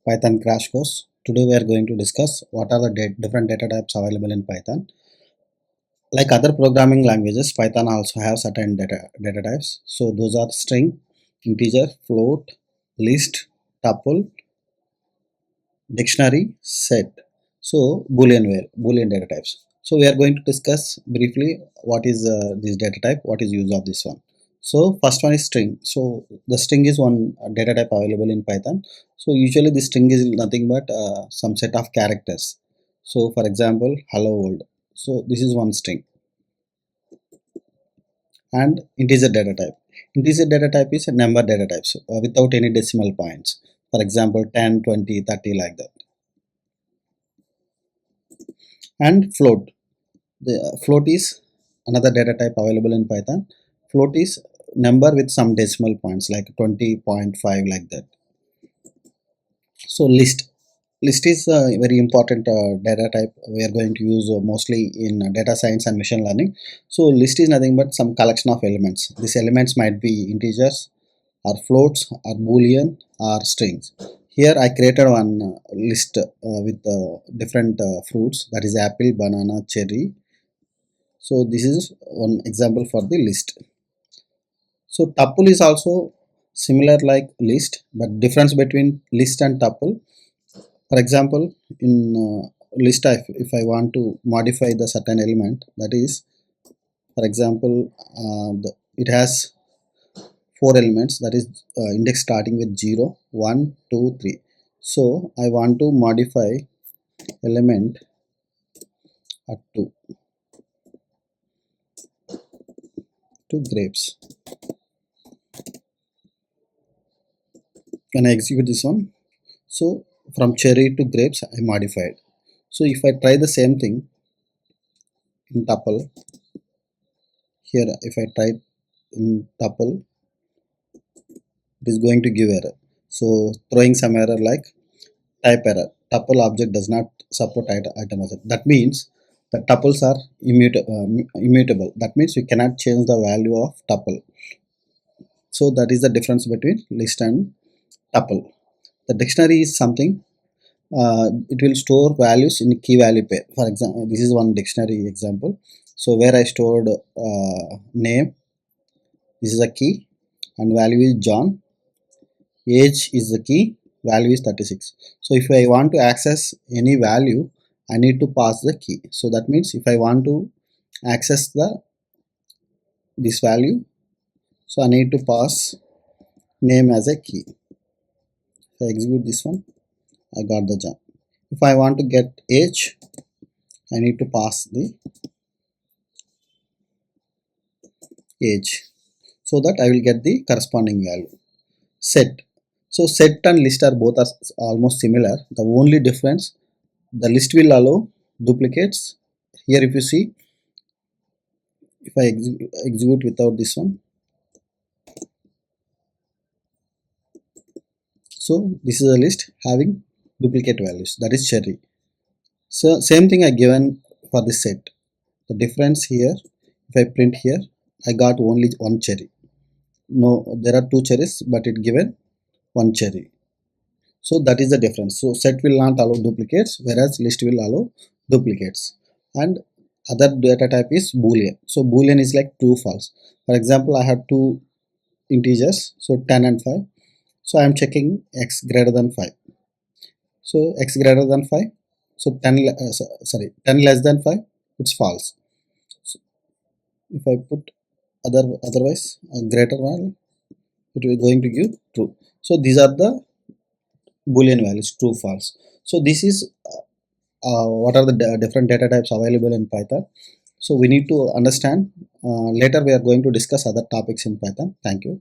Python crash course. Today we are going to discuss what are the different data types available in Python. Like other programming languages, Python also have certain data types. So those are string, integer, float, list, tuple, dictionary, set. So Boolean data types. So we are going to discuss briefly what is this data type, what is use of this one. So first one is string. So the string is one data type available in Python. So usually the string is nothing but some set of characters. So for example, hello world. So this is one string. And integer data type. Integer data type is a number data types without any decimal points. For example, 10, 20, 30 like that. And float. The float is another data type available in Python. Float is number with some decimal points like 20.5 like that. So list is a very important data type we are going to use mostly in data science and machine learning. So list is nothing but some collection of elements. These elements might be integers or floats or boolean or strings. Here I created one list with different fruits, that is apple, banana, cherry. So this is one example for the list. So tuple is also similar like list, but difference between list and tuple. For example, in list if I want to modify the certain element, that is, for example, it has four elements, that is index starting with 0, 1, 2, 3. So I want to modify element at 2 to grapes. When I execute this one, so from cherry to grapes I modified. So if I try the same thing in tuple, here if I type in tuple, it is going to give error. So throwing some error like type error, tuple object does not support item object. That means the tuples are immutable. That means we cannot change the value of tuple. So that is the difference between list and tuple. The dictionary is something, it will store values in key value pair. For example, this is one dictionary example. So where I stored name, this is a key, and value is John, age is the key, value is 36. So if I want to access any value, I need to pass the key. So that means if I want to access this value, so I need to pass name as a key. So I execute this one, I got the John. If I want to get age, I need to pass the age, so that I will get the corresponding value. Set. So set and list are both almost similar. The only difference, the list will allow duplicates. Here if you see, if I execute without this one, so this is a list having duplicate values, that is cherry. So same thing I given for the set. The difference here, if I print here, I got only one cherry. No, there are two cherries, but it given one cherry. So that is the difference. So set will not allow duplicates, whereas list will allow duplicates. And other data type is boolean. So boolean is like true false. For example, I have two integers, so 10 and 5. So I am checking x greater than 5. So x greater than 5. So 10 less than 5, it's false. So if I put otherwise greater value, it will going to give true. So these are the boolean values, true false. So this is what are the different data types available in Python. So we need to understand. Later we are going to discuss other topics in Python. Thank you.